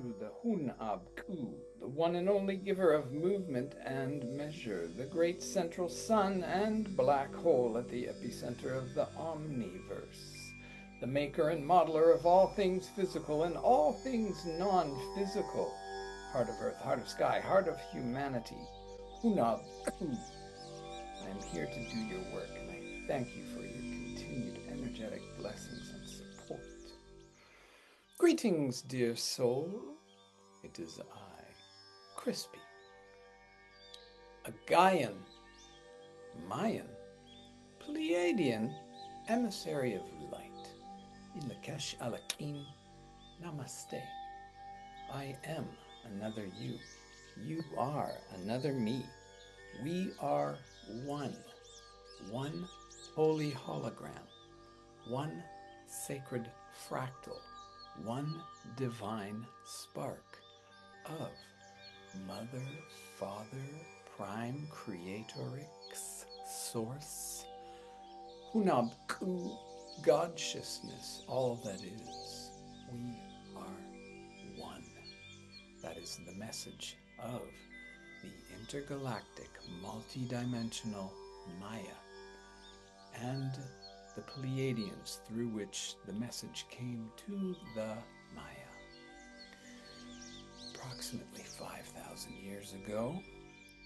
to the Hunab, the one and only giver of movement and measure, the great central sun and black hole at the epicenter of the omniverse, the maker and modeler of all things physical and all things non-physical, heart of earth, heart of sky, heart of humanity, Hunab. I am here to do your work, and I thank you for your continued energetic blessings and support. Greetings, dear soul. It is I, Crispy, a Gaian, Mayan, Pleiadian emissary of light. In Lak'esh Alakin, Namaste. I am another you. You are another me. We are one. One holy hologram. One sacred fractal. One divine spark of Mother, Father, Prime, Creatorix, Source, Hunab, God-sciousness, all that is. We are one. That is the message of the intergalactic, multidimensional Maya and the Pleiadians, through which the message came to the Maya. Approximately 5,000 years ago,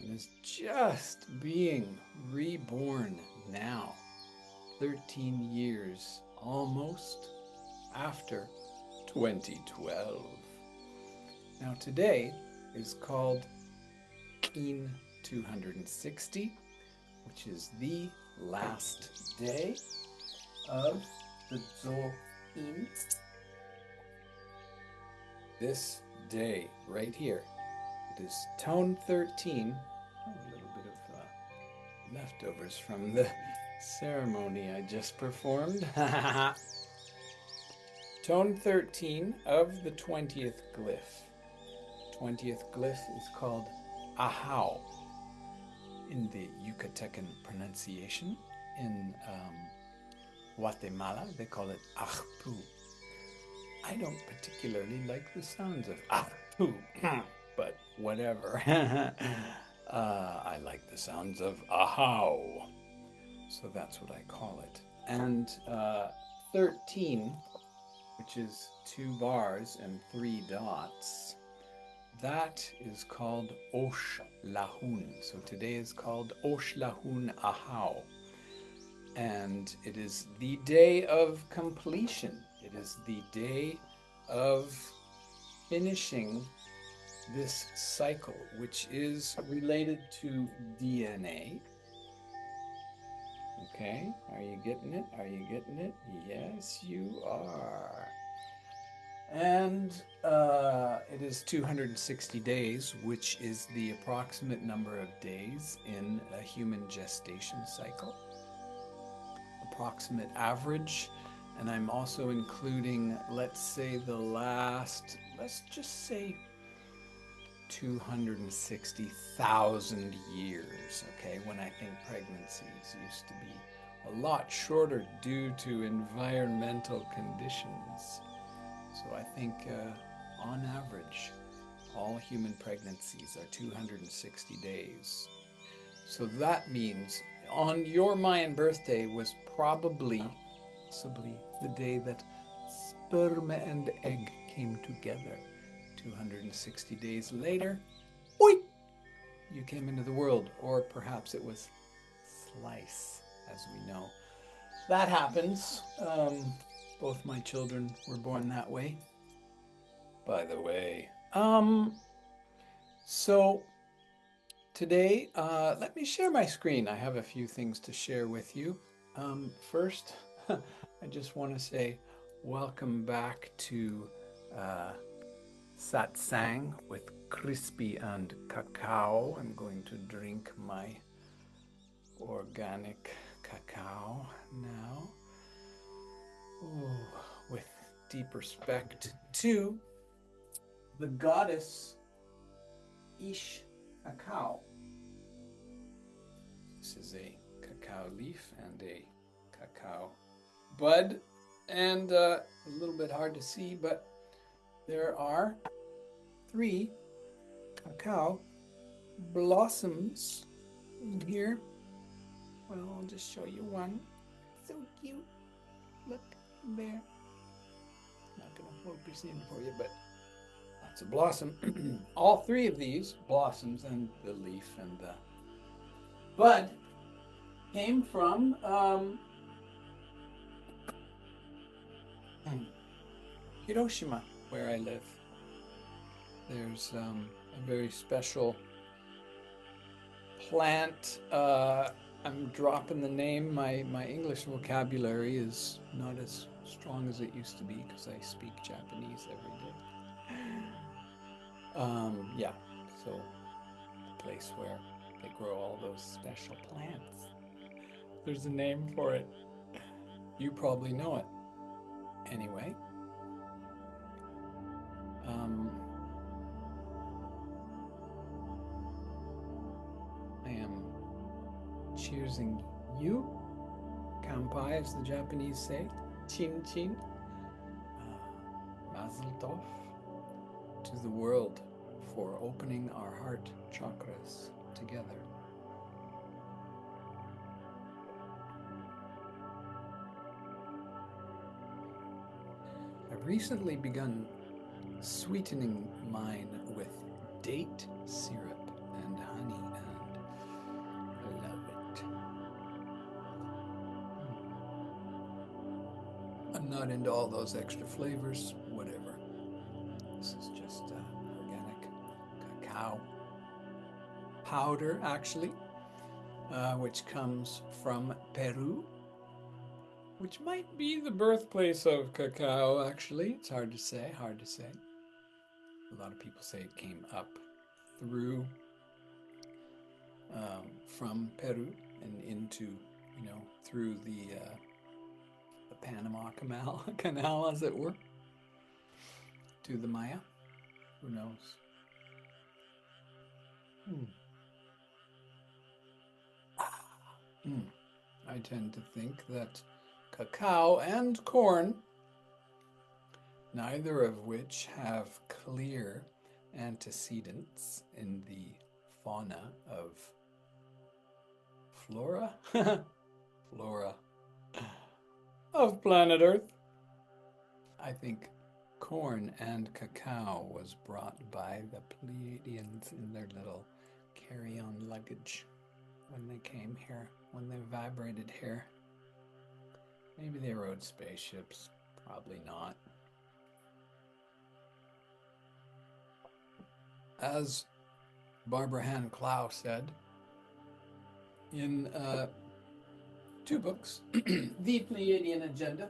and is just being reborn now, 13 years almost after 2012. Now today is called Keen 260, which is the last day of the Tzolk. This day right here, it is tone 13. Oh, a little bit of leftovers from the ceremony I just performed. Tone 13 of the 20th glyph. 20th glyph is called Ahau in the Yucatecan pronunciation. In Guatemala, they call it Ahpu. I don't particularly like the sounds of Ahpu, but whatever. I like the sounds of Ahau, so that's what I call it. And 13, which is 2 bars and 3 dots, that is called Osh Lahun. So today is called Osh Lahun Ahau. And it is the day of completion. It is the day of finishing this cycle, which is related to DNA. Okay, are you getting it? Are you getting it? Yes, you are. And it is 260 days, which is the approximate number of days in a human gestation cycle. Approximate average. And I'm also including, let's say, the last, let's just say 260,000 years, okay, when I think pregnancies used to be a lot shorter due to environmental conditions. So I think on average, all human pregnancies are 260 days. So that means on your Mayan birthday was possibly the day that sperm and egg came together. 260 days later, oi, you came into the world. Or perhaps it was slice, as we know. That happens. Both my children were born that way, by the way. So today, let me share my screen. I have a few things to share with you. First, I just want to say welcome back to Satsang with Crispy and Cacao. I'm going to drink my organic cacao now. Ooh, with deep respect to the goddess Ish Cacao. This is a cacao leaf and a cacao bud, and a little bit hard to see, but there are 3 cacao blossoms in here. Well, I'll just show you one. So cute. Look there. Not going to focus in for you, but that's a blossom. All 3 of these blossoms and the leaf and the bud came from Hiroshima, where I live. There's a very special plant. I'm dropping the name. My English vocabulary is not as strong as it used to be because I speak Japanese every day. Yeah, so the place where they grow all those special plants. There's a name for it. You probably know it. Anyway. I am cheersing you. Kanpai, as the Japanese say. Chin chin. Mazel tov to the world for opening our heart chakras together. I've recently begun sweetening mine with date syrup and honey, and I love it. I'm not into all those extra flavors, whatever. This is just organic cacao powder, actually, which comes from Peru, which might be the birthplace of cacao, actually. It's hard to say, A lot of people say it came up through, from Peru and into, through the Panama Canal, as it were, to the Maya. Who knows? I tend to think that cacao and corn, neither of which have clear antecedents in the fauna of flora of planet Earth. I think corn and cacao was brought by the Pleiadians in their little carry-on luggage when they came here, when they vibrated here. Maybe they rode spaceships, probably not. As Barbara Ann Clow said in 2 books, The Pleiadian Agenda,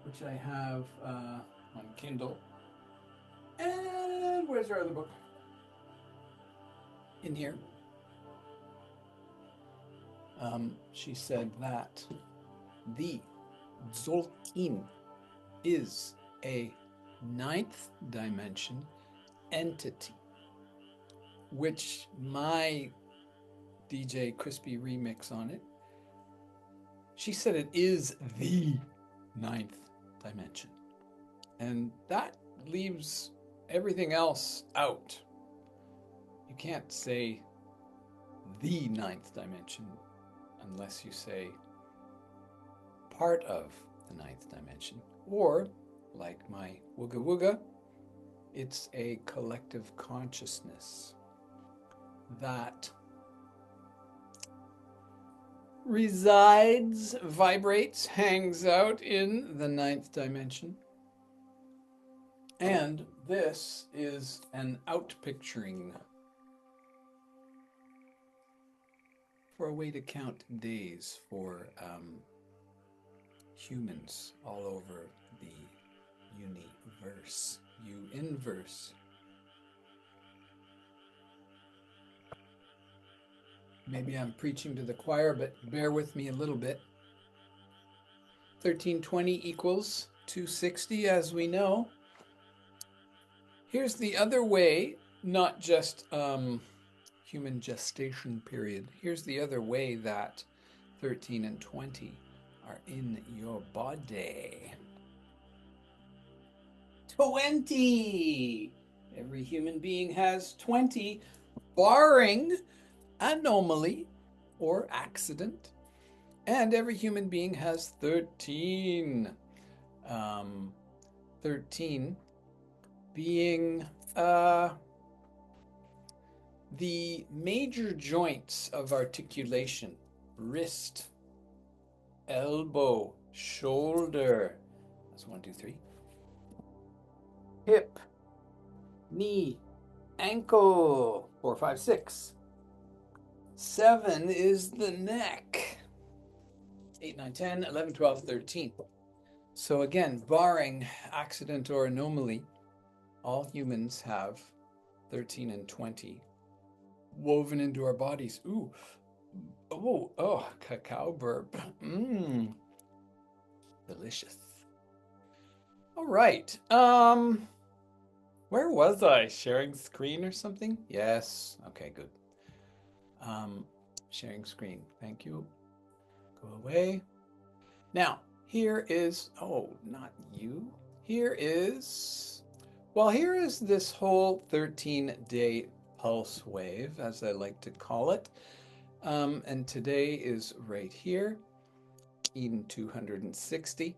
which I have on Kindle, and where's our other book? In here. She said that the Tzolk'in is a 9th dimension entity, which my DJ Crispy remix on it, she said it is the 9th dimension. And that leaves everything else out. You can't say the 9th dimension unless you say part of the 9th dimension. Or, like my Wooga Wooga, it's a collective consciousness that resides, vibrates, hangs out in the 9th dimension. And this is an outpicturing for a way to count days for humans all over the universe, U-inverse. Maybe I'm preaching to the choir, but bear with me a little bit. 1320 equals 260, as we know. Here's the other way, not just human gestation period. Here's the other way that 13 and 20 are in your body. 20 Every human being has 20, barring anomaly or accident. And every human being has 13. 13 being the major joints of articulation: wrist, elbow, shoulder. That's 1, 2, 3. Hip, knee, ankle. 4, 5, 6. 7 is the neck. 8, 9, 10, 11, 12, 13. So again, barring accident or anomaly, all humans have 13 and 20 woven into our bodies. Ooh. Oh, cacao burp. Delicious. All right. Where was I? Sharing screen or something? Yes. Okay, good. Sharing screen. Thank you. Go away. Now, here is, oh, not you. Here is this whole 13-day pulse wave, as I like to call it. And today is right here, Eden 260.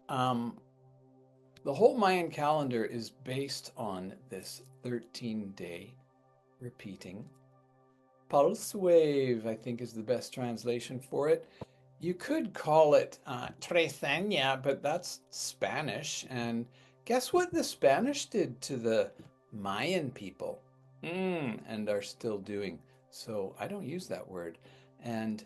The whole Mayan calendar is based on this 13-day repeating pulse wave, I think is the best translation for it. You could call it Treceña, but that's Spanish. And guess what the Spanish did to the Mayan people? And are still doing. So I don't use that word. And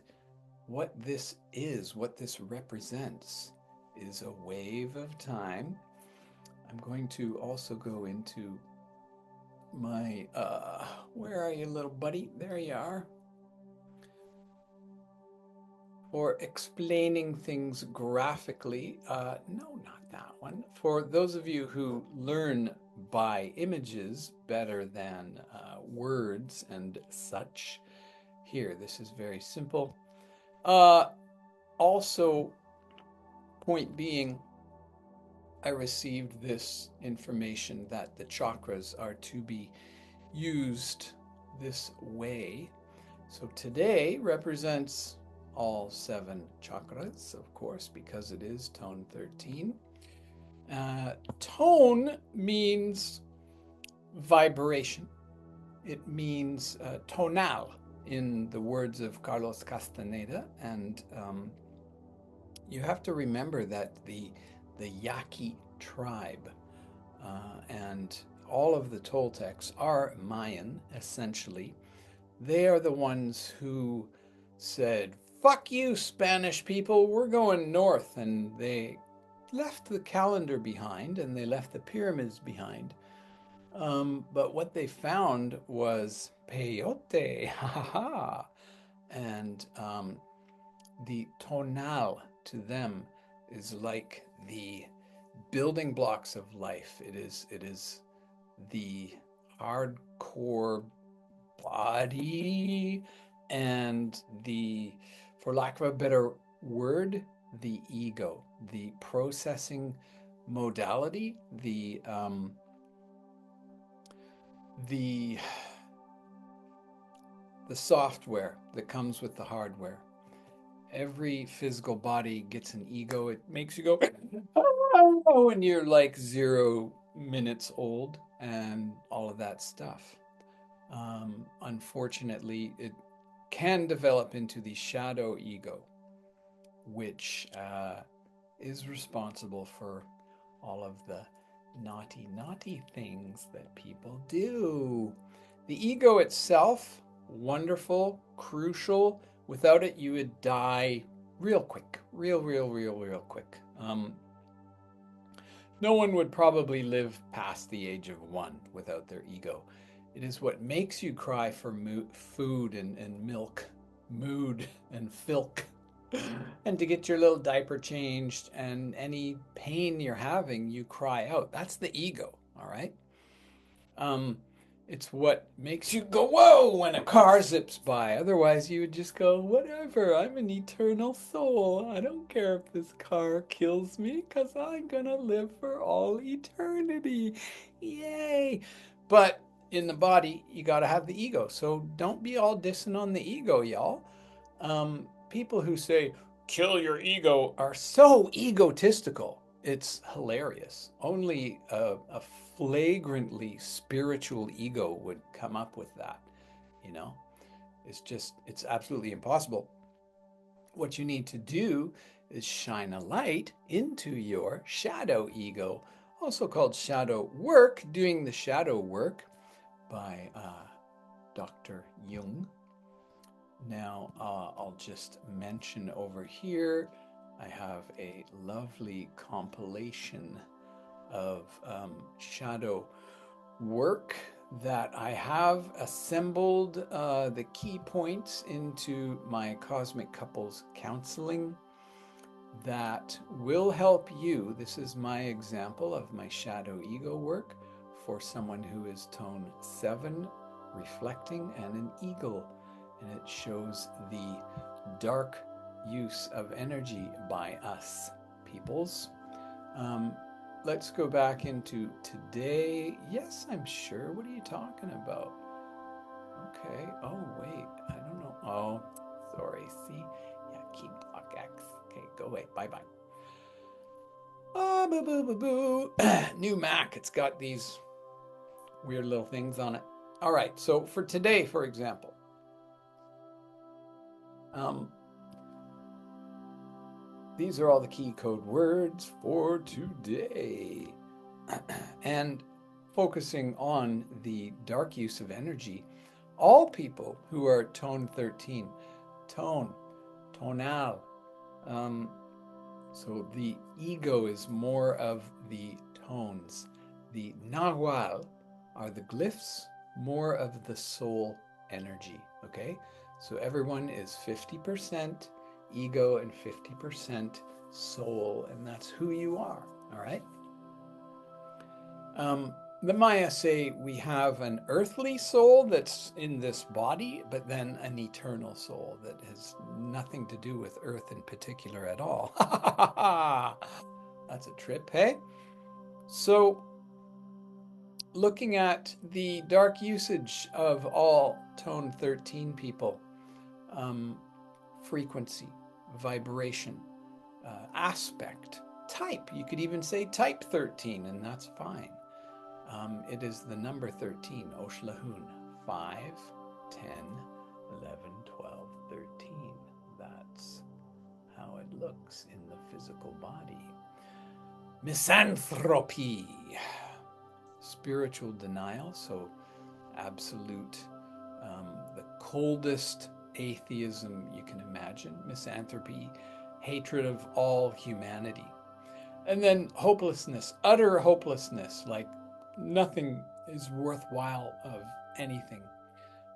what this is, what this represents, is a wave of time. I'm going to also go into my, where are you, little buddy? There you are. For explaining things graphically. No, not that one. For those of you who learn by images better than words and such, here, this is very simple. Also, point being, I received this information that the chakras are to be used this way. So today represents all 7 chakras, of course, because it is tone 13. Tone means vibration. It means tonal in the words of Carlos Castaneda. And you have to remember that the Yaqui tribe and all of the Toltecs are Mayan, essentially. They are the ones who said, fuck you, Spanish people, we're going north. And they left the calendar behind and they left the pyramids behind. But what they found was peyote, ha ha ha. And the tonal to them is like the building blocks of life. It is the hardcore body and the, for lack of a better word, the ego, the processing modality, the software that comes with the hardware. Every physical body gets an ego. It makes you go, oh, when you're like 0 minutes old and all of that stuff. Unfortunately, it can develop into the shadow ego, which is responsible for all of the naughty things that people do. The ego itself, wonderful, crucial. Without it, you would die real quick, real quick. No one would probably live past the age of 1 without their ego. It is what makes you cry for food and milk, mood and filk, and to get your little diaper changed, and any pain you're having, you cry out. That's the ego, all right? It's what makes you go, whoa, when a car zips by. Otherwise, you would just go, whatever, I'm an eternal soul. I don't care if this car kills me because I'm going to live for all eternity. Yay. But in the body, you got to have the ego. So don't be all dissing on the ego, y'all. People who say, kill your ego, are so egotistical. It's hilarious. Only a flagrantly spiritual ego would come up with that, you know? It's absolutely impossible. What you need to do is shine a light into your shadow ego, also called shadow work, doing the shadow work by Dr. Jung. Now, I'll just mention over here, I have a lovely compilation of shadow work that I have assembled the key points into my Cosmic Couples Counseling that will help you. This is my example of my shadow ego work for someone who is tone 7, reflecting, and an eagle. And it shows the dark use of energy by us peoples. Let's go back into today. Yes, I'm sure. What are you talking about? Okay. Oh, wait. I don't know. Oh, sorry. See? Yeah, keep talk X. Okay, go away. Bye-bye. Oh, boo, boo, boo, boo. New Mac. It's got these weird little things on it. All right. So for today, for example, these are all the key code words for today. And focusing on the dark use of energy, all people who are tone 13, tone, tonal, so the ego is more of the tones. The nahual are the glyphs, more of the soul energy, okay? So everyone is 50% ego and 50% soul, and that's who you are, all right? The Maya say we have an earthly soul that's in this body, but then an eternal soul that has nothing to do with earth in particular at all. That's a trip, hey? So, looking at the dark usage of all tone 13 people, frequency, vibration, aspect, type. You could even say type 13, and that's fine. It is the number 13, Oshlahun, 5, 10, 11, 12, 13. That's how it looks in the physical body. Misanthropy, spiritual denial, so absolute, the coldest atheism you can imagine. Misanthropy, hatred of all humanity. And then hopelessness, utter hopelessness, like nothing is worthwhile of anything.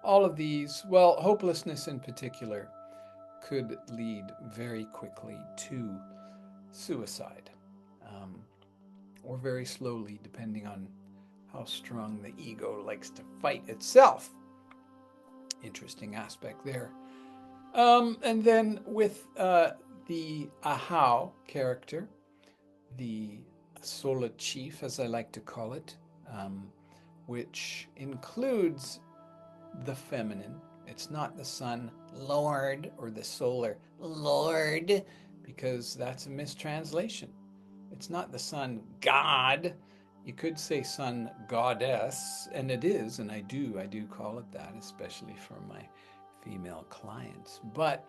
All of these, well, hopelessness in particular, could lead very quickly to suicide, or very slowly, depending on how strong the ego likes to fight itself. Interesting aspect there. And then with the Ahau character, the Solar Chief, as I like to call it, which includes the feminine. It's not the Sun Lord or the Solar Lord, because that's a mistranslation. It's not the Sun God. You could say Sun Goddess, and it is, and I do call it that, especially for my female clients. But,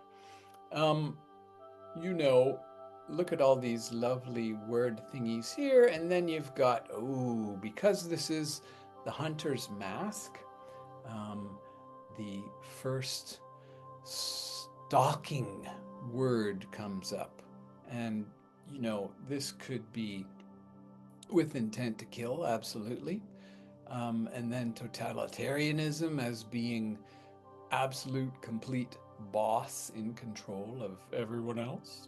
you know, look at all these lovely word thingies here, and then you've got, because this is the hunter's mask, the first stalking word comes up. And, you know, this could be with intent to kill, absolutely. And then totalitarianism as being absolute, complete boss in control of everyone else.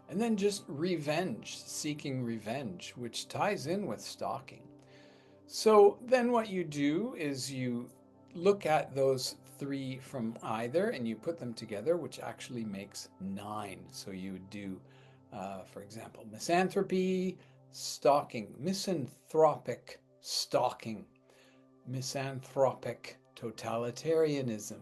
And then just revenge, seeking revenge, which ties in with stalking. So then what you do is you look at those three from either and you put them together, which actually makes 9. So you would do, for example, misanthropy, stalking, misanthropic stalking, misanthropic totalitarianism,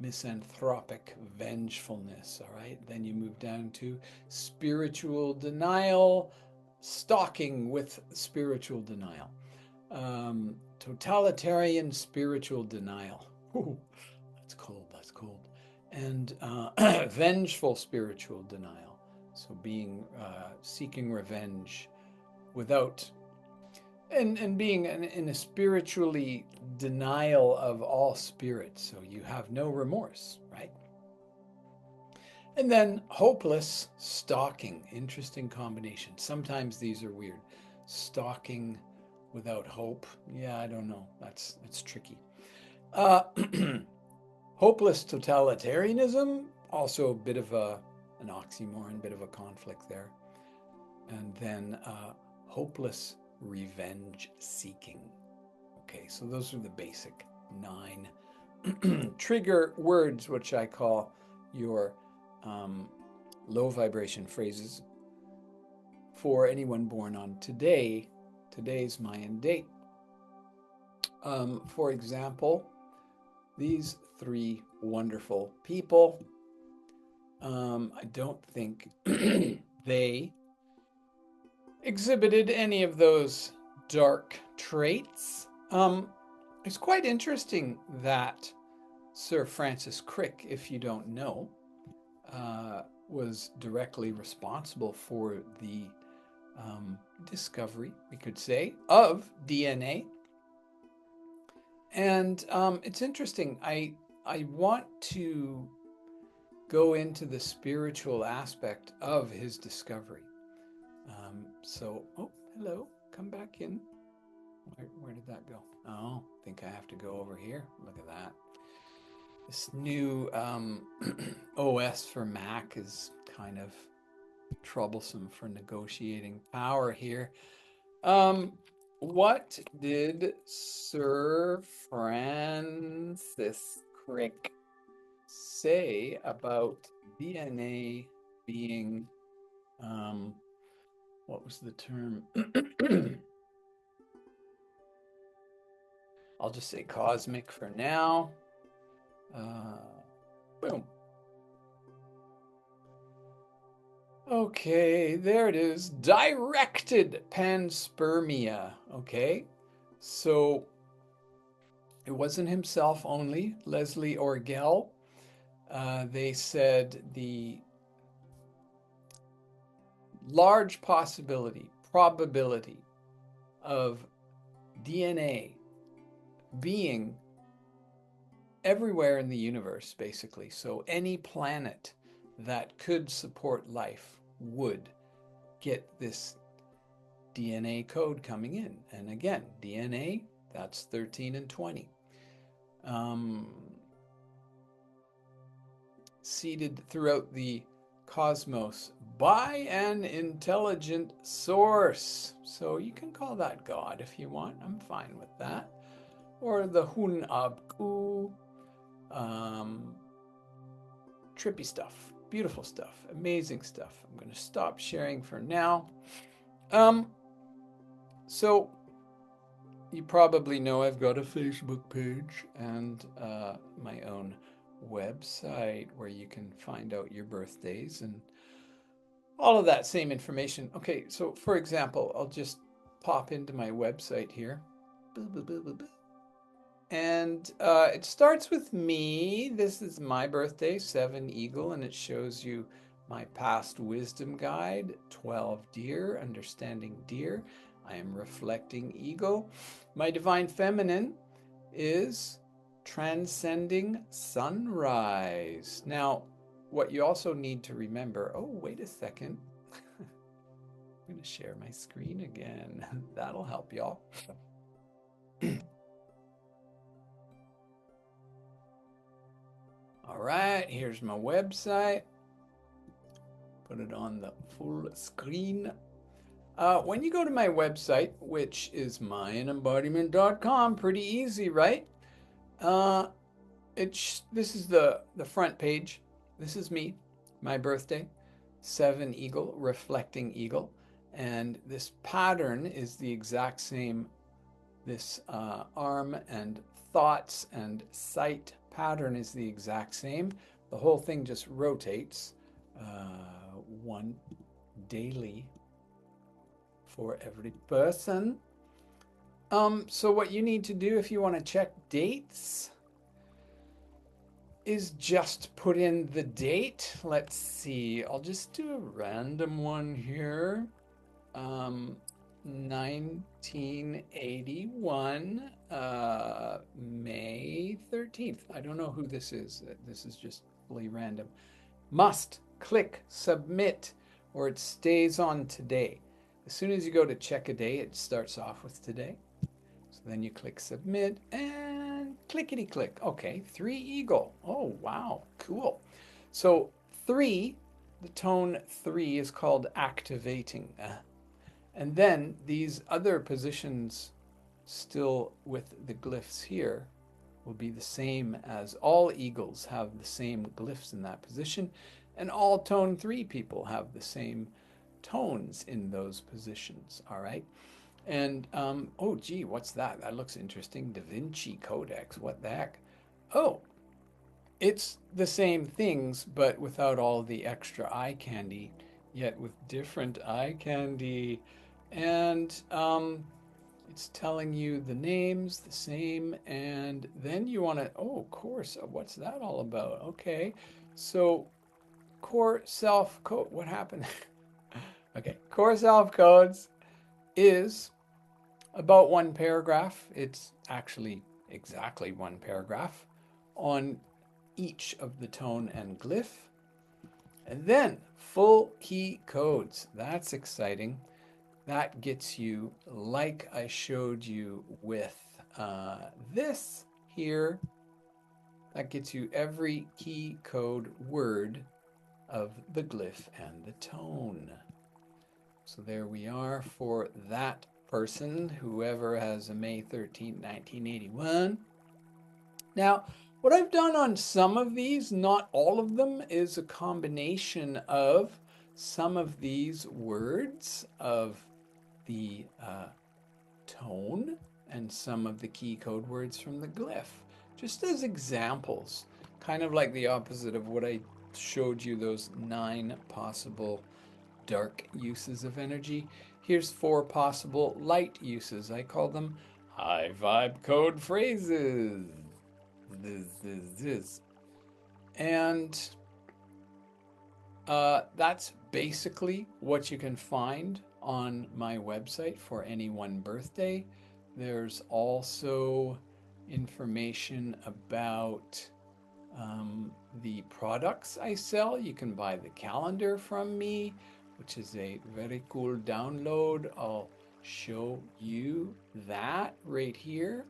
misanthropic vengefulness. All right. Then you move down to spiritual denial, stalking with spiritual denial, totalitarian spiritual denial. Ooh, that's cold. That's cold. And vengeful spiritual denial. So seeking revenge without and being in a spiritually denial of all spirits. So you have no remorse, right? And then hopeless stalking. Interesting combination. Sometimes these are weird. Stalking without hope. Yeah, I don't know. That's tricky. Hopeless totalitarianism. Also a bit of an oxymoron, bit of a conflict there. And then hopeless revenge seeking. Okay, so those are the basic 9 trigger words, which I call your low vibration phrases for anyone born on today's Mayan date. For example, these 3 wonderful people, I don't think they exhibited any of those dark traits. It's quite interesting that Sir Francis Crick, if you don't know, was directly responsible for the discovery, we could say, of DNA. And it's interesting. I want to go into the spiritual aspect of his discovery. Oh, hello, come back in. Where did that go? Oh, I think I have to go over here. Look at that. This new OS for Mac is kind of troublesome for negotiating power here. What did Sir Francis Crick say about DNA being, what was the term? I'll just say cosmic for now. Boom. Okay, there it is. Directed panspermia. Okay, so it wasn't himself only, Leslie Orgel. They said the large probability of DNA being everywhere in the universe, basically. So any planet that could support life would get this DNA code coming in. And again, DNA, that's 13 and 20. Seeded throughout the cosmos by an intelligent source. So you can call that God if you want. I'm fine with that. Or the Hunab. Trippy stuff, beautiful stuff, amazing stuff. I'm going to stop sharing for now. So you probably know I've got a Facebook page and my own website where you can find out your birthdays and all of that same information. Okay, so for example, I'll just pop into my website here. And it starts with me. This is my birthday, 7 Eagle, and it shows you my past wisdom guide, 12 Deer, Understanding Deer. I am reflecting Eagle. My divine feminine is Transcending Sunrise. Now, what you also need to remember, oh, wait a second. I'm going to share my screen again. That'll help y'all. All right, here's my website. Put it on the full screen. When you go to my website, which is mayanembodiment.com, pretty easy, right? Uh, this is the front page. This is me, my birthday, 7 eagle, reflecting eagle, and this pattern is the exact same. This arm and thoughts and sight pattern is the exact same. The whole thing just rotates one daily for every person. So what you need to do if you want to check dates is just put in the date. Let's see. I'll just do a random one here. 1981, May 13th. I don't know who this is. This is just fully random. Must click submit or it stays on today. As soon as you go to check a day, it starts off with today. So then you click submit and clickety click. Okay, 3 eagle. Oh, wow, cool. So 3, the tone 3 is called activating. And then these other positions still with the glyphs here will be the same as all eagles have the same glyphs in that position. And all tone 3 people have the same tones in those positions, all right? And, oh, gee, what's that? That looks interesting. Da Vinci Codex, what the heck? Oh, it's the same things, but without all the extra eye candy, yet with different eye candy. And it's telling you the names, the same, and then you want to, oh, course, what's that all about? Okay, so core self code, what happened? Okay, core self codes is about 1 paragraph. It's actually exactly 1 paragraph on each of the tone and glyph. And then full key codes. That's exciting. That gets you, like I showed you with this here, that gets you every key code word of the glyph and the tone. So there we are for that person, whoever has a May 13, 1981. Now, what I've done on some of these, not all of them, is a combination of some of these words of the tone and some of the key code words from the glyph, just as examples, kind of like the opposite of what I showed you, those 9 possible dark uses of energy. Here's 4 possible light uses. I call them high vibe code phrases. This. And that's basically what you can find on my website for any one birthday. There's also information about the products I sell. You can buy the calendar from me, which is a very cool download. I'll show you that right here.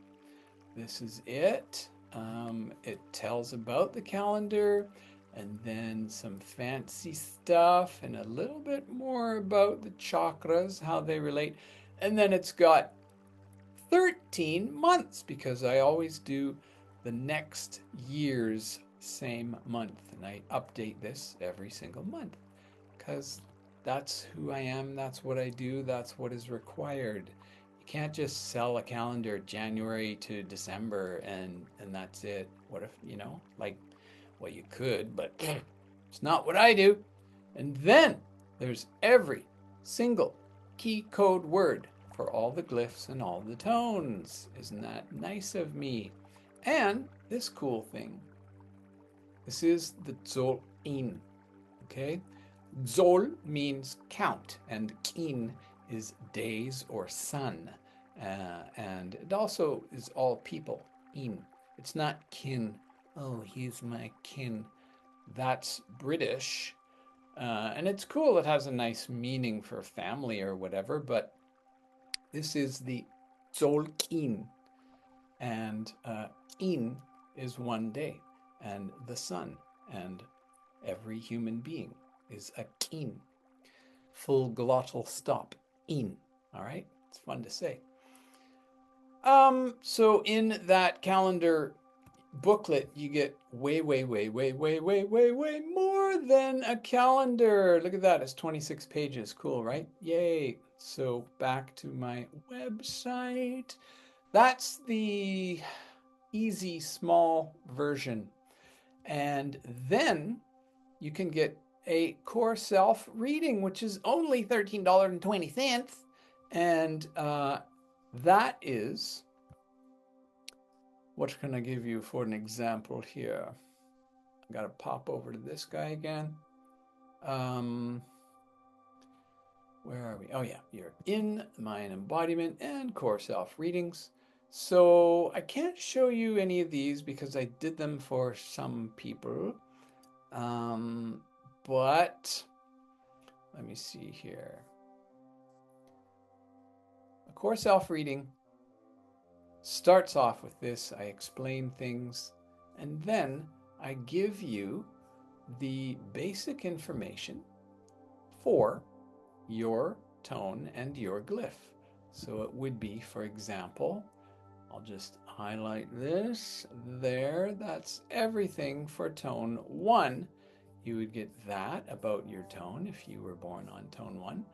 This is it. It tells about the calendar and then some fancy stuff and a little bit more about the chakras, how they relate. And then it's got 13 months because I always do the next year's same month. And I update this every single month because that's who I am. That's what I do. That's what is required. You can't just sell a calendar January to December and that's it. What if, you know, like, well, you could, but it's not what I do. And then there's every single key code word for all the glyphs and all the tones. Isn't that nice of me? And this cool thing. This is the Tzolk in, okay? Zol means count, and kin is days or sun. And it also is all people, in. It's not kin. Oh, he's my kin. That's British. And it's cool. It has a nice meaning for family or whatever, but this is the Tzolkin. And in is 1 day, and the sun, and every human being is a kin. Full glottal stop. In. All right, it's fun to say. So in that calendar booklet, you get way more than a calendar. Look at that, it's 26 pages. Cool, right? Yay. So back to my website. That's the easy, small version. And then you can get a core self reading, which is only $13.20. And that is, what can I give you for an example here? I got to pop over to this guy again. Where are we? Oh yeah, you're in Mayan embodiment and core self readings. So I can't show you any of these because I did them for some people. But let me see here. A core self reading starts off with this. I explain things, and then I give you the basic information for your tone and your glyph. So it would be, for example, I'll just highlight this there. That's everything for tone 1. You would get that about your tone if you were born on tone 1.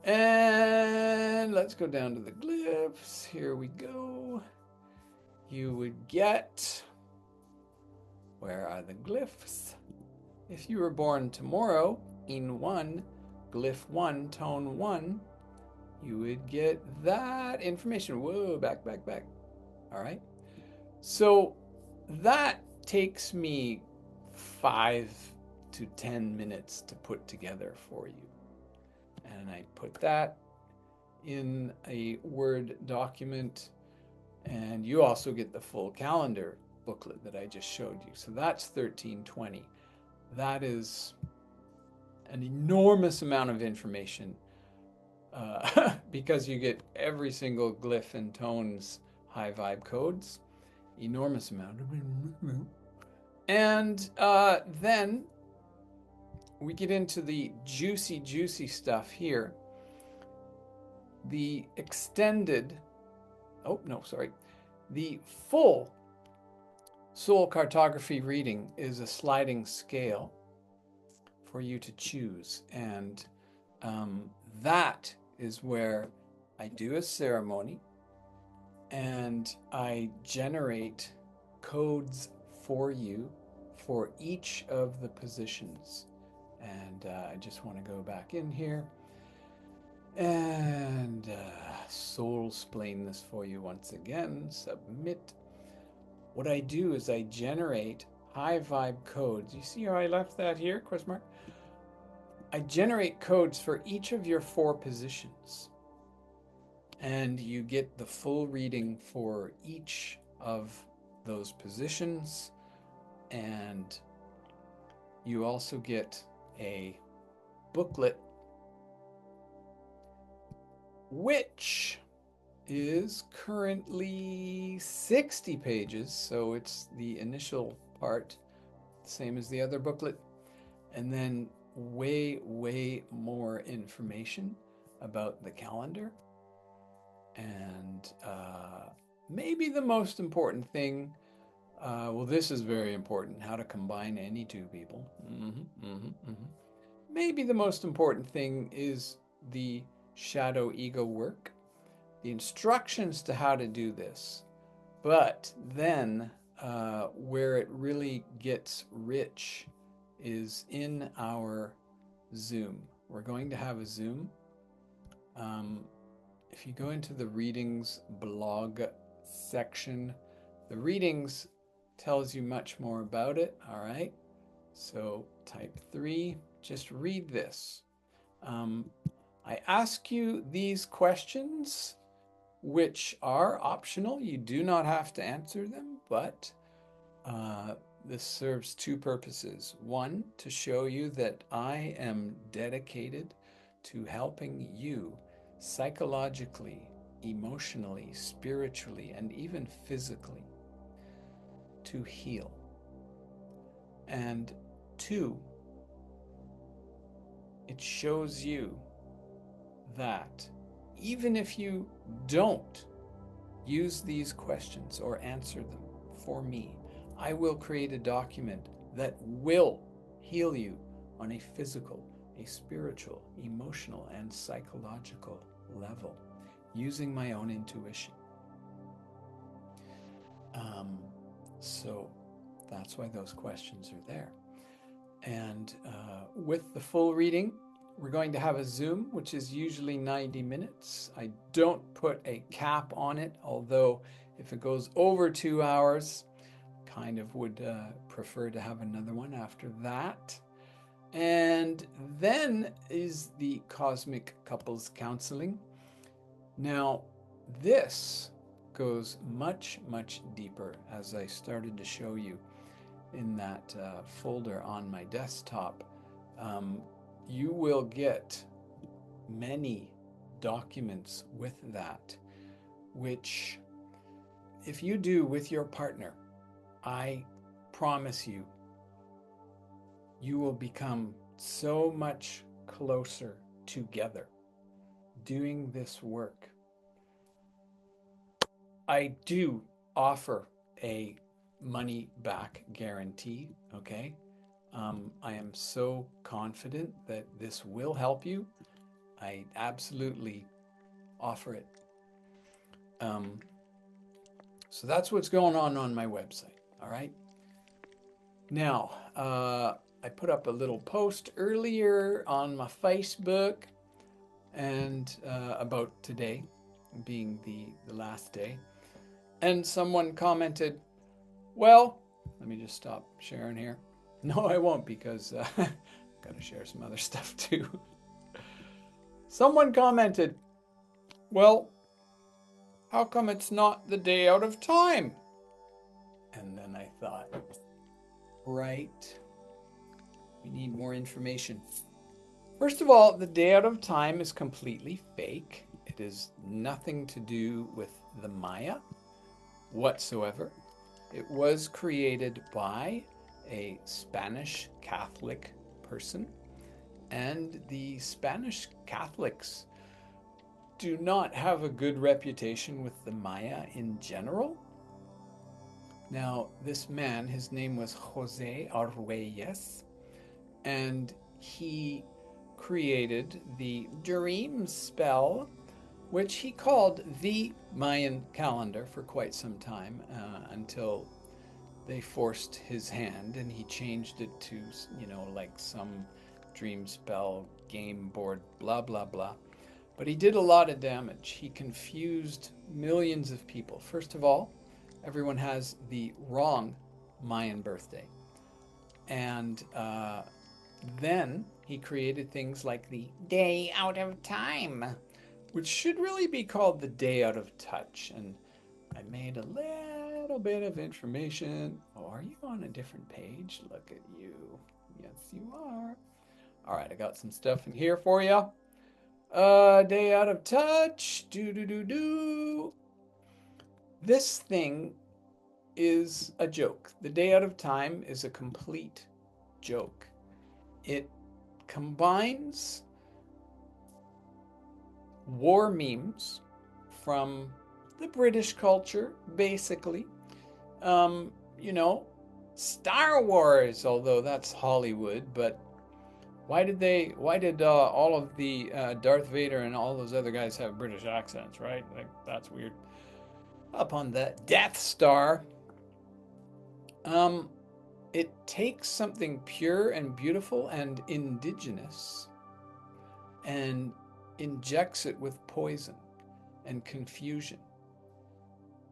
And let's go down to the glyphs. Here we go. You would get, where are the glyphs? If you were born tomorrow in 1, glyph 1, tone 1, you would get that information. Whoa, back. All right. So that takes me 5 to 10 minutes to put together for you. And I put that in a Word document, and you also get the full calendar booklet that I just showed you. So that's $13.20. That is an enormous amount of information because you get every single glyph and tone's high vibe codes. Enormous amount. And then we get into the juicy stuff here. The extended, the full soul cartography reading is a sliding scale for you to choose. And that is where I do a ceremony and I generate codes for you for each of the positions. And I just want to go back in here and soul-splain this for you once again. Submit. What I do is I generate high vibe codes. You see how I left that here? Question mark. I generate codes for each of your 4 positions. And you get the full reading for each of those positions. And you also get a booklet, which is currently 60 pages. So it's the initial part, same as the other booklet. And then way more information about the calendar. And maybe the most important thing, well, this is very important, how to combine any 2 people. Maybe the most important thing is the shadow ego work, the instructions to how to do this. But then where it really gets rich is in our Zoom. We're going to have a Zoom. If you go into the readings blog section, the readings tells you much more about it. All right. So type 3, just read this. I ask you these questions, which are optional. You do not have to answer them, but this serves 2 purposes. 1, to show you that I am dedicated to helping you psychologically, emotionally, spiritually, and even physically to heal. And 2, it shows you that even if you don't use these questions or answer them for me, I will create a document that will heal you on a physical, a spiritual, emotional, and psychological level using my own intuition. So that's why those questions are there. And with the full reading, we're going to have a Zoom, which is usually 90 minutes. I don't put a cap on it, although if it goes over 2 hours, kind of would prefer to have another one after that. And then is the Cosmic Couples Counseling. Now, this goes much, much deeper, as I started to show you in that folder on my desktop. You will get many documents with that, which if you do with your partner, I promise you, you will become so much closer together doing this work. I do offer a money back guarantee, okay? I am so confident that this will help you. I absolutely offer it. So that's what's going on my website, all right? Now, I put up a little post earlier on my Facebook and about today being the last day. And someone commented, well, let me just stop sharing here. No, I won't, because I've got to share some other stuff too. Someone commented, well, how come it's not the day out of time? And then I thought, right, we need more information. First of all, the day out of time is completely fake. It is nothing to do with the Maya whatsoever. It was created by a Spanish Catholic person, and the Spanish Catholics do not have a good reputation with the Maya in general. Now, this man, his name was Jose Arguelles, and he created the dream spell, which he called the Mayan calendar for quite some time, until they forced his hand and he changed it to, like some dream spell, game board, blah, blah, blah. But he did a lot of damage. He confused millions of people. First of all, everyone has the wrong Mayan birthday. And then he created things like the day out of time, which should really be called the day out of touch. And I made a little bit of information. Oh, are you on a different page? Look at you. Yes, you are. All right, I got some stuff in here for you. Day out of touch. This thing is a joke. The day out of time is a complete joke. It combines war memes from the British culture, basically. Star Wars, although that's Hollywood, but why did all of the Darth Vader and all those other guys have British accents, right? Like, that's weird. Up on the Death Star, it takes something pure and beautiful and indigenous and injects it with poison and confusion.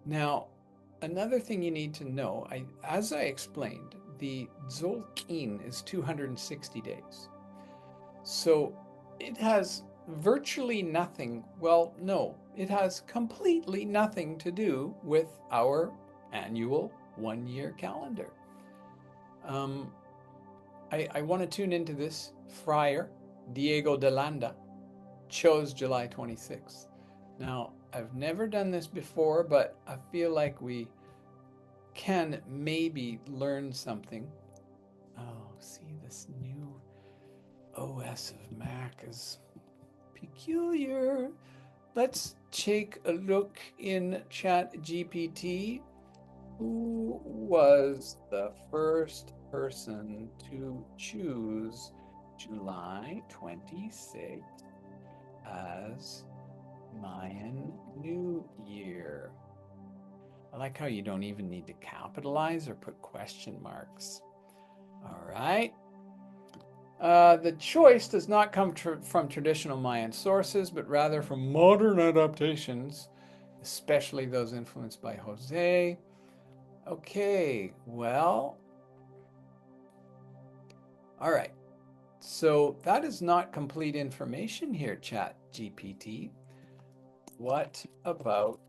Now, another thing you need to know, as I explained, the Tzolk'in is 260 days. So it has virtually nothing, well, no, it has completely nothing to do with our annual one-year calendar. I want to tune into this. Friar Diego de Landa chose July 26th. Now, I've never done this before, but I feel like we can maybe learn something. Oh, see, this new OS of Mac is peculiar. let's take a look in Chat GPT. Who was the first person to choose July 26th as Mayan New Year? I like how you don't even need to capitalize or put question marks. All right. The choice does not come from traditional Mayan sources, but rather from modern adaptations, especially those influenced by Jose. Okay, well, all right. So that is not complete information here, Chat GPT. What about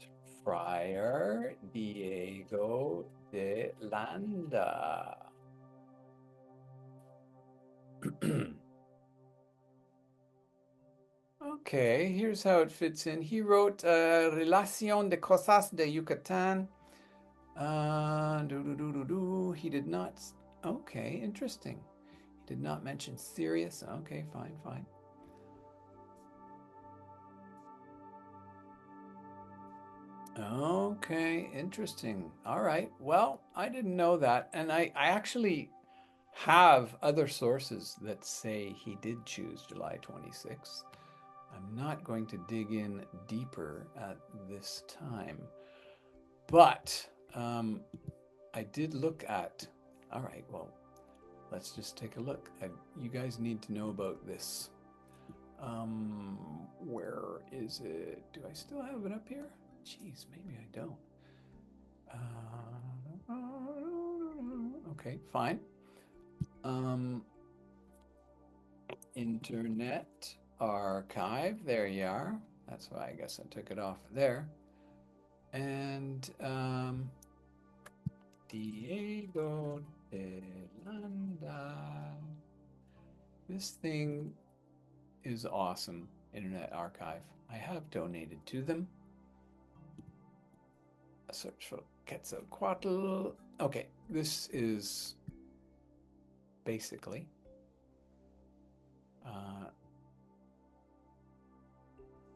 Friar Diego de Landa? Okay, here's how it fits in. He wrote Relación de Cosas de Yucatán. He did not. Okay, interesting. He did not mention Sirius. Okay, fine, fine. Okay, interesting. All right. Well, I didn't know that. And I actually have other sources that say he did choose July 26th. I'm not going to dig in deeper at this time. But I did look at, all right, well, let's just take a look. You guys need to know about this. Where is it? Do I still have it up here? Jeez, maybe I don't. Okay, fine. Internet Archive. There you are. That's why I guess I took it off there. And Diego de Landa. This thing is awesome. Internet Archive. I have donated to them. A search for Quetzalcoatl. Okay, this is basically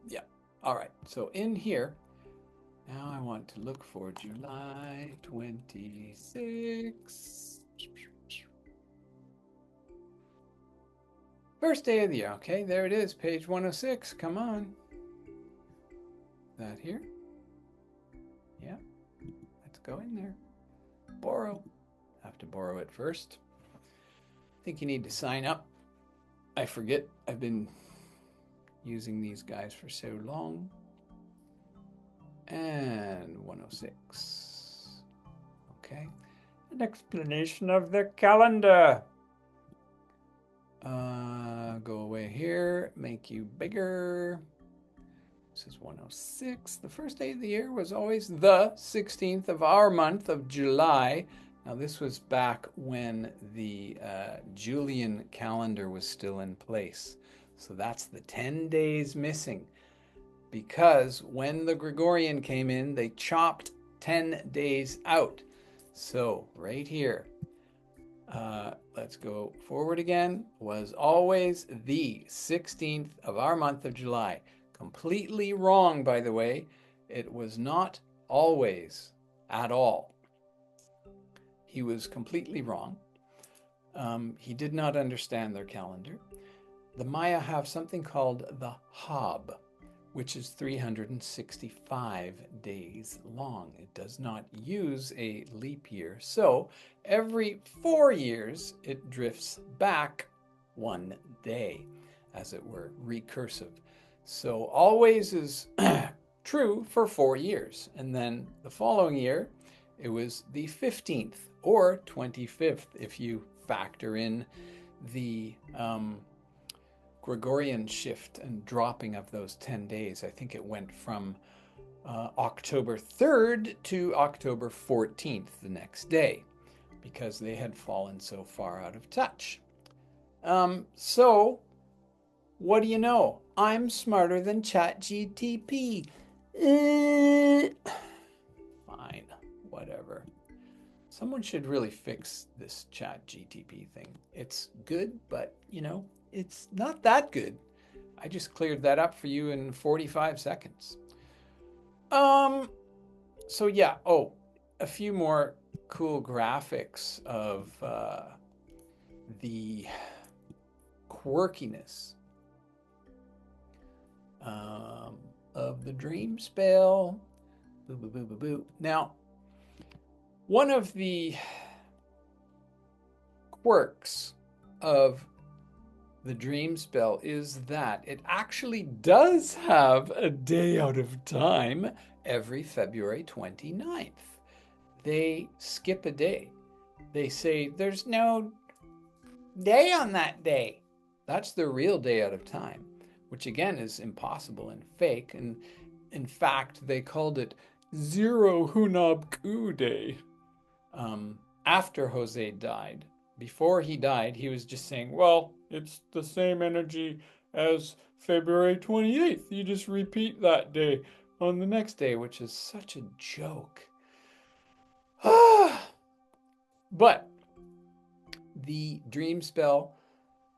yeah. All right. So in here, now I want to look for July 26th. First day of the year. Okay, there it is. Page 106. Come on. That here? Yeah. Let's go in there. Borrow. Have to borrow it first. I think you need to sign up. I forget. I've been using these guys for so long. And 106. Okay. An explanation of the calendar. Go away here. Make you bigger. This is 106. The first day of the year was always the 16th of our month of July. Now, this was back when the Julian calendar was still in place. So that's the 10 days missing. Because when the Gregorian came in, they chopped 10 days out. So right here, let's go forward again, was always the 16th of our month of July. Completely wrong, by the way. It was not always at all. He was completely wrong. He did not understand their calendar. The Maya have something called the Hab, which is 365 days long. It does not use a leap year. So every 4 years, it drifts back 1 day, as it were, recursive. So always is true for 4 years. And then the following year, it was the 15th or 25th if you factor in the Gregorian shift and dropping of those 10 days. I think it went from October 3rd to October 14th the next day because they had fallen so far out of touch. So, what do you know? I'm smarter than ChatGTP. Fine, whatever. Someone should really fix this ChatGTP thing. It's good, but, you know, it's not that good. I just cleared that up for you in 45 seconds. So yeah, a few more cool graphics of the quirkiness of the dream spell. Boo, boo, boo, boo, boo. Now, one of the quirks of the dream spell is that it actually does have a day out of time every February 29th. They skip a day. They say there's no day on that day. That's the real day out of time, which again is impossible and fake. And in fact, they called it Zero Hunab Ku Day after Jose died. Before he died, he was just saying, well, it's the same energy as February 28th. You just repeat that day on the next day, which is such a joke. But the dream spell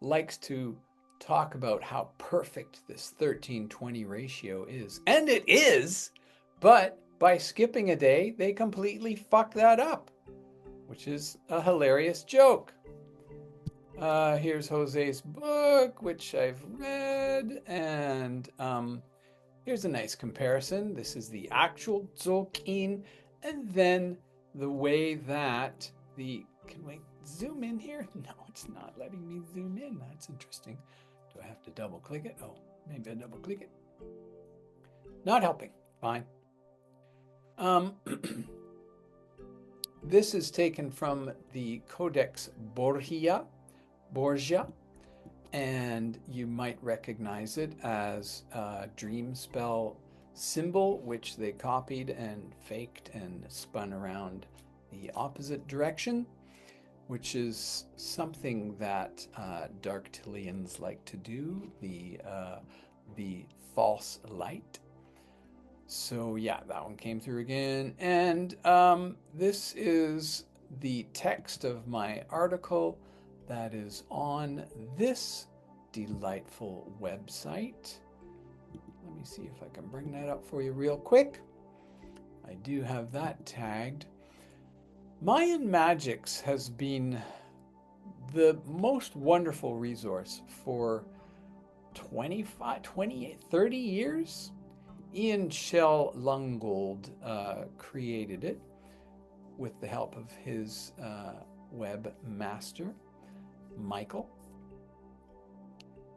likes to talk about how perfect this 13:20 ratio is. And it is, but by skipping a day, they completely fuck that up, which is a hilarious joke. Here's Jose's book, which I've read, and here's a nice comparison. This is the actual Tzolk'in, and then the way that can we zoom in here? No, it's not letting me zoom in. That's interesting. Do I have to double click it? Oh, maybe I double click it. Not helping. Fine. This is taken from the Codex Borgia, and you might recognize it as a dream spell symbol, which they copied and faked and spun around the opposite direction, which is something that Darktilians like to do, the false light. So yeah, that one came through again. And this is the text of my article that is on this delightful website. Let me see if I can bring that up for you real quick. I do have that tagged. Mayan Magics has been the most wonderful resource for 25, 28, 30 years. Ian Shell Lungold created it with the help of his webmaster, Michael.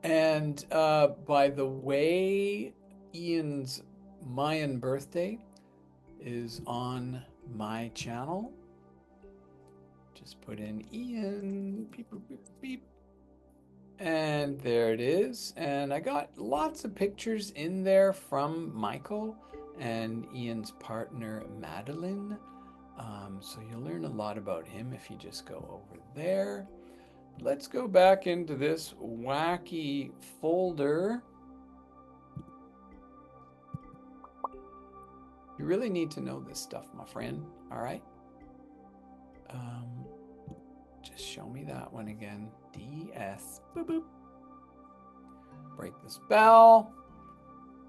And by the way, Ian's Mayan birthday is on my channel. Just put in Ian, beep, beep, beep, beep. And there it is. And I got lots of pictures in there from Michael and Ian's partner, Madeline. So you'll learn a lot about him if you just go over there. Let's go back into this wacky folder. You really need to know this stuff, my friend. All right. Just show me that one again. DS. Boop, boop. Break the spell.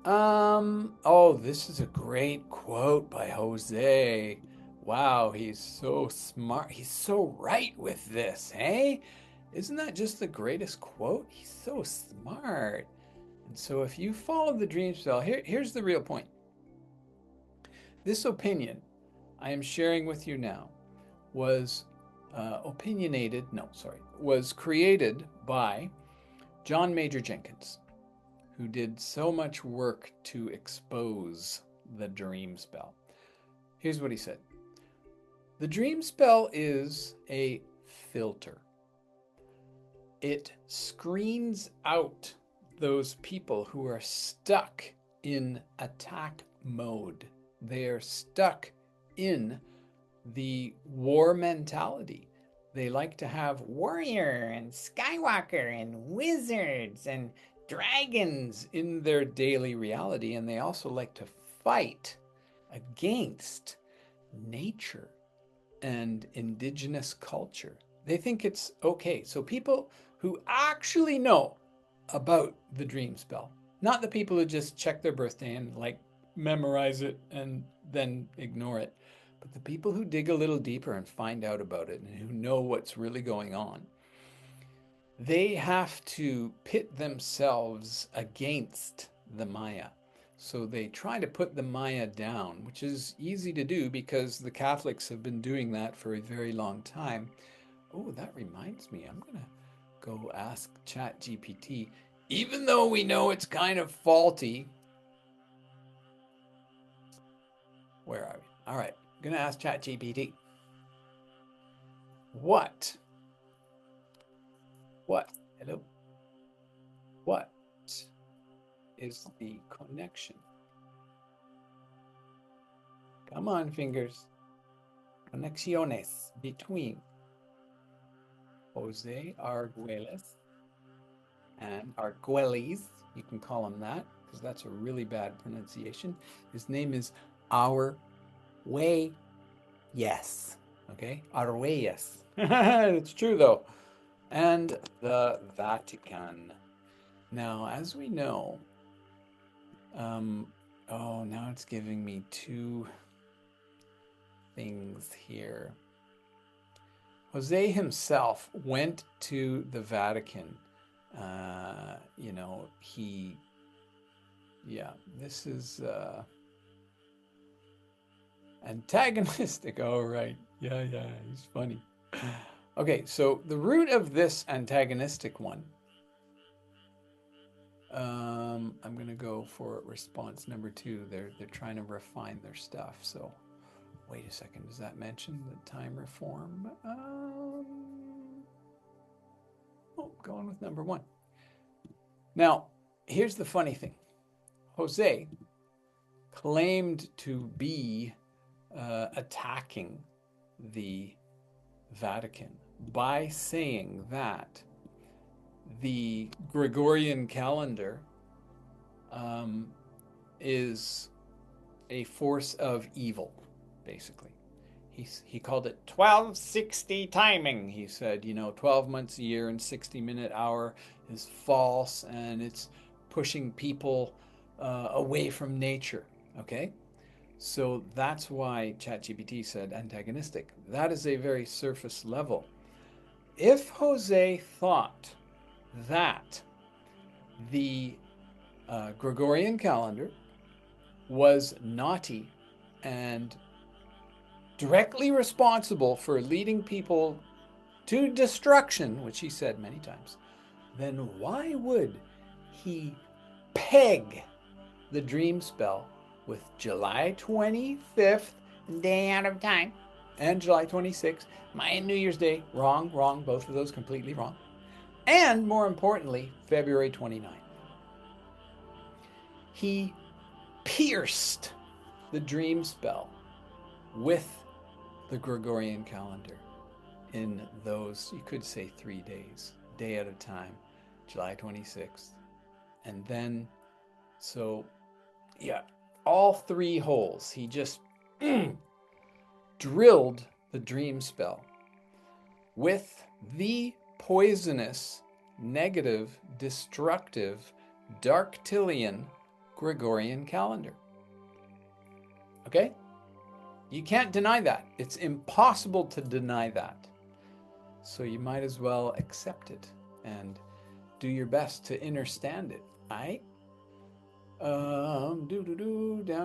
Oh, this is a great quote by Jose. Wow, he's so smart. He's so right with this, hey? Isn't that just the greatest quote? He's so smart. And so if you follow the dream spell, here's the real point. This opinion I am sharing with you now was was created by John Major Jenkins, who did so much work to expose the dream spell. Here's what he said. The dream spell is a filter. It screens out those people who are stuck in attack mode. They are stuck in the war mentality. They like to have warrior and Skywalker and wizards and dragons in their daily reality, and they also like to fight against nature and indigenous culture. They think it's okay. So people who actually know about the dream spell. Not the people who just check their birthday and like memorize it and then ignore it, but the people who dig a little deeper and find out about it and who know what's really going on. They have to pit themselves against the Maya. So they try to put the Maya down, which is easy to do because the Catholics have been doing that for a very long time. Oh, that reminds me, I'm going to go ask ChatGPT, even though we know it's kind of faulty. Where are we? All right, I'm going to ask ChatGPT. What? Hello? What is the connection? Come on, fingers. Conexiones between Jose Arguelles and Arguelles. You can call him that because that's a really bad pronunciation. His name is Our Way. Yes. Okay. Arguelles. It's true though. And the Vatican. Now, as we know, oh, now it's giving me two things here. Jose himself went to the Vatican. This is antagonistic. Oh, right. Yeah, he's funny. Okay, so the root of this antagonistic one, I'm going to go for response number 2. They're trying to refine their stuff. So wait a second. Does that mention the time reform? Going with number 1. Now, here's the funny thing. Jose claimed to be attacking the Vatican by saying that the Gregorian calendar is a force of evil, basically. He called it 1260 timing. He said, 12 months a year and 60-minute hour is false, and it's pushing people away from nature, okay? So that's why ChatGPT said antagonistic. That is a very surface level. If Jose thought that the Gregorian calendar was naughty and directly responsible for leading people to destruction, which he said many times, then why would he peg the dream spell with July 25th, day out of time, and July 26th, Mayan New Year's Day? Wrong, both of those completely wrong. And more importantly, February 29th. He pierced the dream spell with the Gregorian calendar in those, you could say, 3 days, day at a time, July 26th. And then, all 3 holes, he just drilled the dream spell with the poisonous, negative, destructive, Darktilian Gregorian calendar. Okay? You can't deny that. It's impossible to deny that. So you might as well accept it and do your best to understand it. Right? Down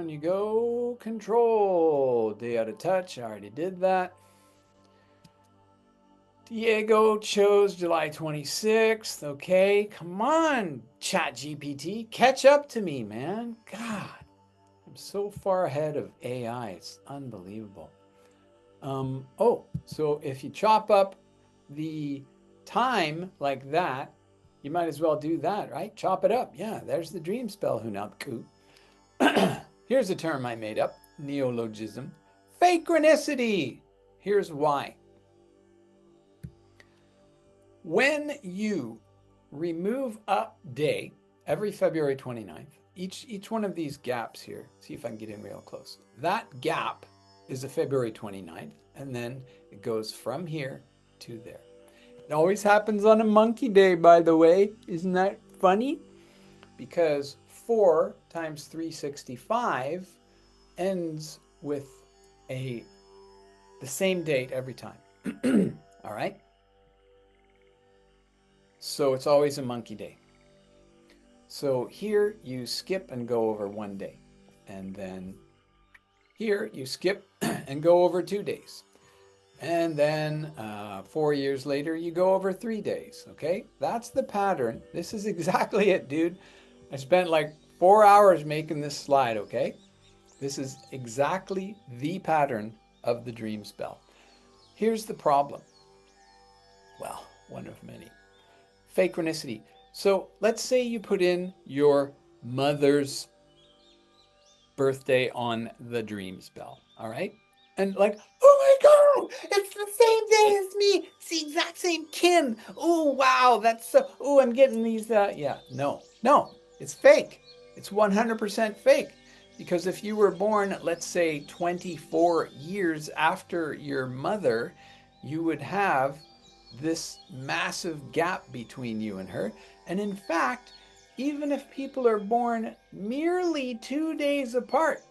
you go. Control. Day out of touch. I already did that. Diego chose July 26th. Okay, come on, ChatGPT. Catch up to me, man. God, I'm so far ahead of AI. It's unbelievable. So if you chop up the time like that, you might as well do that, right? Chop it up. Yeah, there's the dream spell, Hunab. Here's a term I made up, neologism. Fakeronicity. Here's why. When you remove a day every February 29th, each one of these gaps here, see if I can get in real close. That gap is a February 29th, and then it goes from here to there. It always happens on a monkey day, by the way. Isn't that funny? Because 4 times 365 ends with the same date every time. All right? So it's always a monkey day. So here you skip and go over 1 day. And then here you skip and go over 2 days. And then 4 years later, you go over 3 days. Okay? That's the pattern. This is exactly it, dude. I spent like 4 hours making this slide, okay? This is exactly the pattern of the dream spell. Here's the problem. Well, one of many. Phaconicity. So let's say you put in your mother's birthday on the dream spell, all right? And like, oh my God, it's the same day as me. It's the exact same kin. Oh, wow, that's so, oh, I'm getting these, yeah, no, it's fake. It's 100% fake. Because if you were born, let's say 24 years after your mother, you would have this massive gap between you and her. And in fact, even if people are born merely 2 days apart,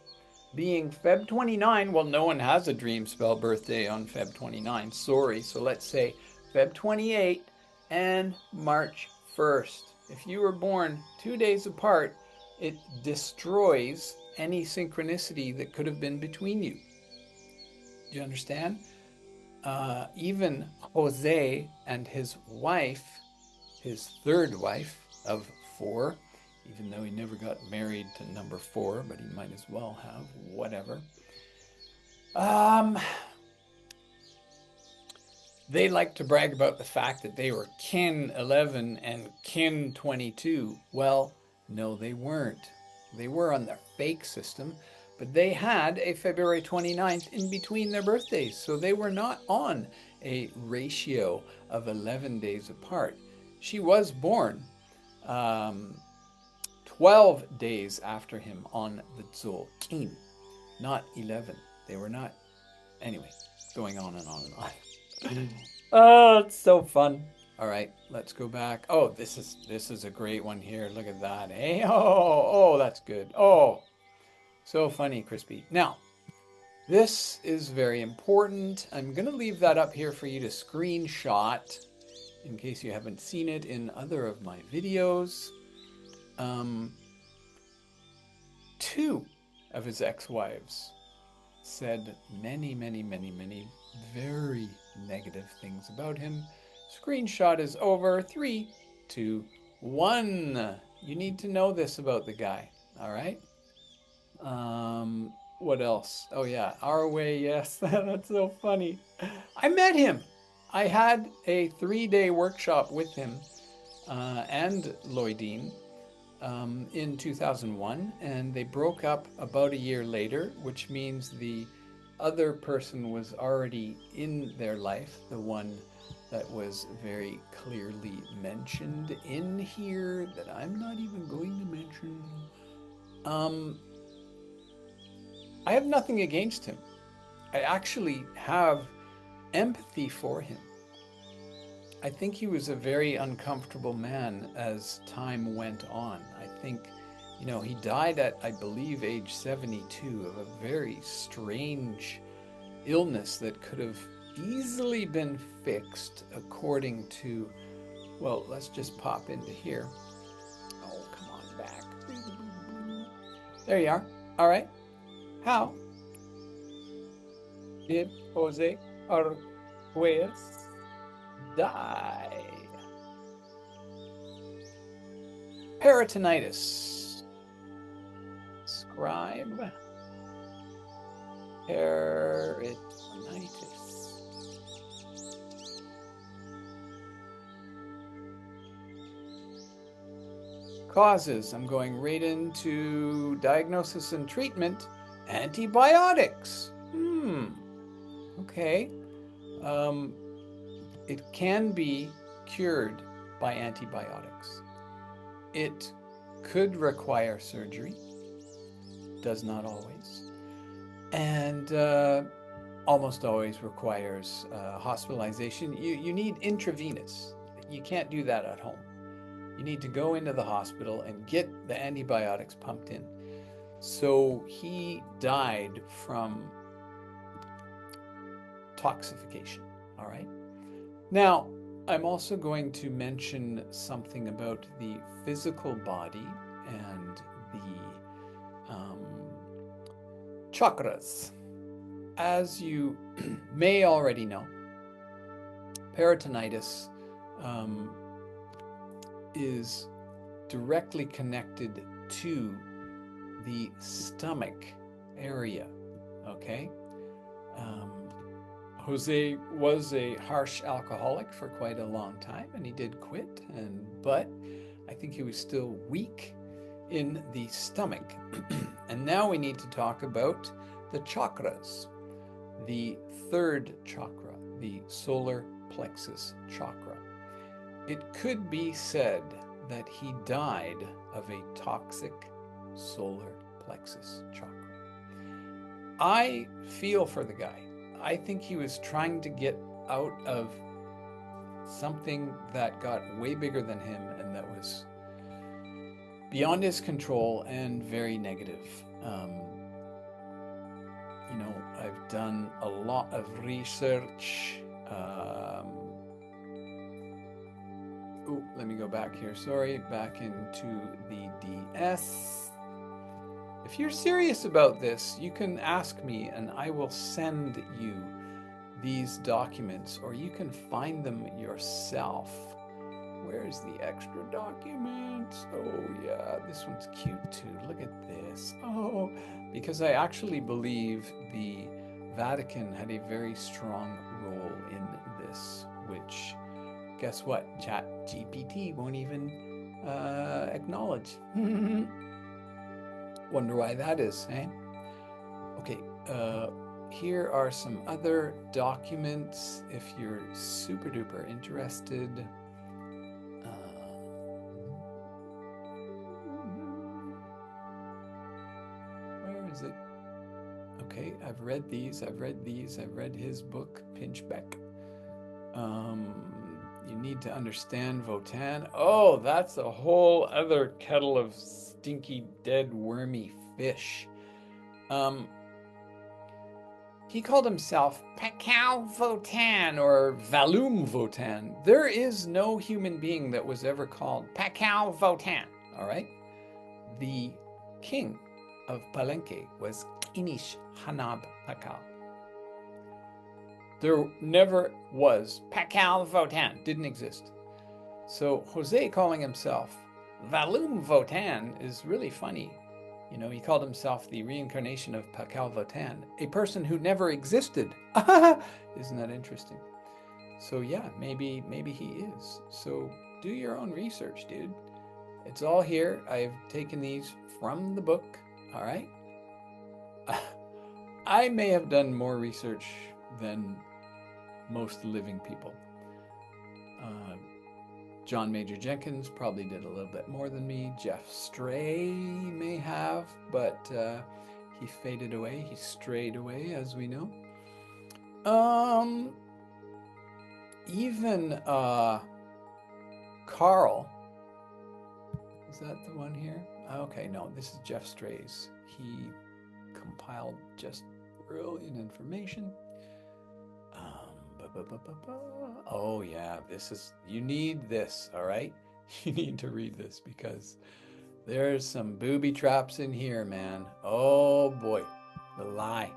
being Feb 29, well, no one has a dream spell birthday on Feb 29, sorry. So let's say Feb 28 and March 1st. If you were born 2 days apart, it destroys any synchronicity that could have been between you. Do you understand? Even Jose and his wife, his third wife of 4, even though he never got married to number 4, but he might as well have, whatever. They like to brag about the fact that they were kin 11 and kin 22. Well, no, they weren't. They were on their fake system, but they had a February 29th in between their birthdays, so they were not on a ratio of 11 days apart. She was born 12 days after him on the Tzolkin, not 11. They were not. Anyway, going on and on and on. Oh, it's so fun. All right, let's go back. Oh, this is a great one here. Look at that. Hey, oh, that's good. Oh, so funny, Crispy. Now, this is very important. I'm going to leave that up here for you to screenshot in case you haven't seen it in other of my videos. 2 of his ex-wives said many very negative things about him. Screenshot is over. 3, 2, 1. You need to know this about the guy. All right. What else? Oh yeah, our way. Yes, that's so funny. I met him. I had a 3-day workshop with him and Lloydine in 2001, and they broke up about a year later, which means the other person was already in their life, the one that was very clearly mentioned in here that I'm not even going to mention. I have nothing against him. I actually have empathy for him. I think he was a very uncomfortable man as time went on. I think, you know, he died at, I believe, age 72 of a very strange illness that could have easily been fixed according to, well, let's just pop into here. Oh, come on back. There you are. All right. How did Jose Arguelles die? Peritonitis. Scribe. Peritonitis. Causes. I'm going right into diagnosis and treatment. Antibiotics. Okay. It can be cured by antibiotics. It could require surgery. Does not always. And almost always requires hospitalization. You need intravenous. You can't do that at home. You need to go into the hospital and get the antibiotics pumped in. So he died from toxification, all right? Now, I'm also going to mention something about the physical body and the chakras. As you may already know, peritonitis is directly connected to the stomach area, okay? Jose was a harsh alcoholic for quite a long time, and he did quit, but I think he was still weak in the stomach. And now we need to talk about the chakras. The third chakra, the solar plexus chakra. It could be said that he died of a toxic solar plexus chakra. I feel for the guy. I think he was trying to get out of something that got way bigger than him and that was beyond his control and very negative. You know, I've done a lot of research. Let me go back here. Sorry, back into the DS. If you're serious about this, you can ask me and I will send you these documents, or you can find them yourself. Where's the extra documents? Oh yeah, this one's cute too. Look at this. Oh, because I actually believe the Vatican had a very strong role in this, which, guess what? ChatGPT won't even acknowledge. Wonder why that is, eh? Okay, here are some other documents if you're super duper interested. Where is it? Okay, I've read these, I've read his book, Pinchbeck. You need to understand Votan. Oh, that's a whole other kettle of stinky, dead, wormy fish. He called himself Cacao Votan or Valum Votan. There is no human being that was ever called Cacao Votan, all right? The king of Palenque was Kinish Hunab Cacao. There never was Cacao Votan, didn't exist. So Jose calling himself Valum Votan is really funny. You know, he called himself the reincarnation of Cacao Votan, a person who never existed. Isn't that interesting? So yeah, maybe he is. So do your own research, dude. It's all here. I've taken these from the book, all right? I may have done more research than most living people. John Major Jenkins probably did a little bit more than me. Jeff Stray may have, but he faded away. He strayed away, as we know. Even Carl, is that the one here? Okay, no, this is Jeff Stray's. He compiled just brilliant information. Oh yeah, this is, you need this, all right? You need to read this because there's some booby traps in here, man. Oh boy, the lie.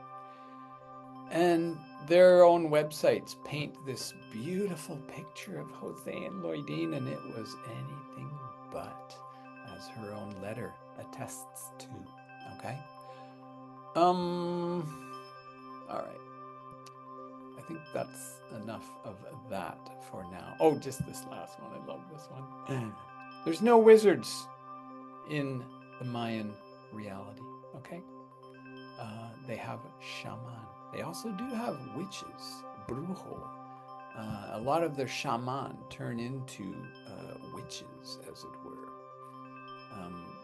And their own websites paint this beautiful picture of Jose and Lloydine, and it was anything but, as her own letter attests to, okay? All right. I think that's enough of that for now. Oh, just this last one. I love this one. There's no wizards in the Mayan reality, okay? They have shaman. They also do have witches, brujo. A lot of their shaman turn into witches, as it were.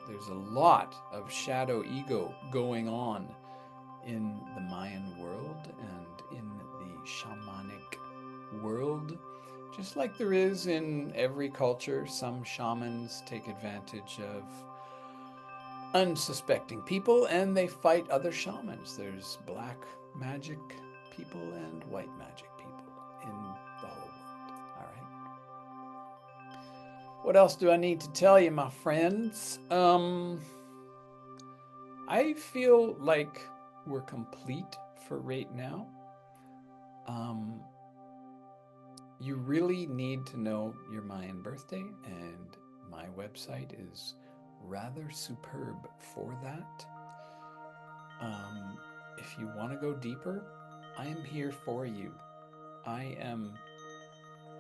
There's a lot of shadow ego going on in the Mayan world and in the shamanic world. Just like there is in every culture, some shamans take advantage of unsuspecting people and they fight other shamans. There's black magic people and white magic people in the whole world. All right. What else do I need to tell you, my friends? I feel like we're complete for right now. You really need to know your Mayan birthday, and my website is rather superb for that. If you want to go deeper, I am here for you. I am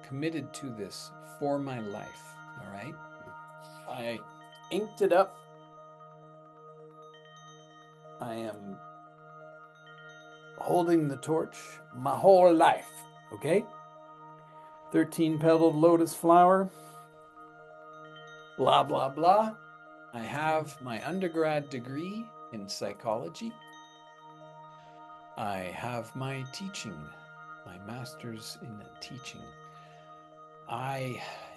committed to this for my life, all right? I inked it up. I am holding the torch my whole life, okay? 13-petaled lotus flower, blah, blah, blah. I have my undergrad degree in psychology. I have my teaching, my master's in teaching.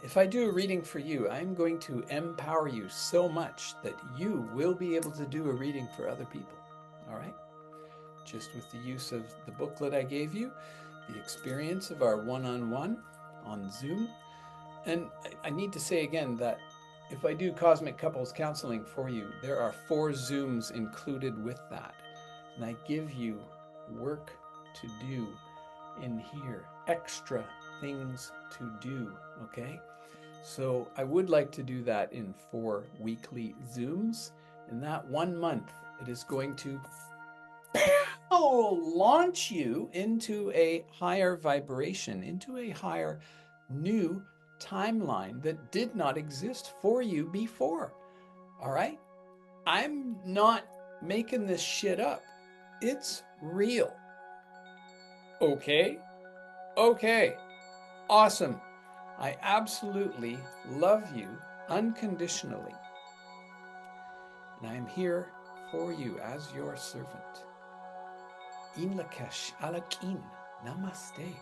If I do a reading for you, I'm going to empower you so much that you will be able to do a reading for other people, all right? Just with the use of the booklet I gave you, the experience of our one-on-one on Zoom. And I need to say again that if I do cosmic couples counseling for you, there are 4 Zooms included with that. And I give you work to do in here, extra things to do, okay? So I would like to do that in 4 weekly Zooms. In that 1 month, it is going to launch you into a higher vibration, into a higher new timeline that did not exist for you before. All right? I'm not making this shit up. It's real. Okay? Okay. Awesome. I absolutely love you unconditionally. And I am here for you as your servant. In Lak'esh, Alakin, Namaste.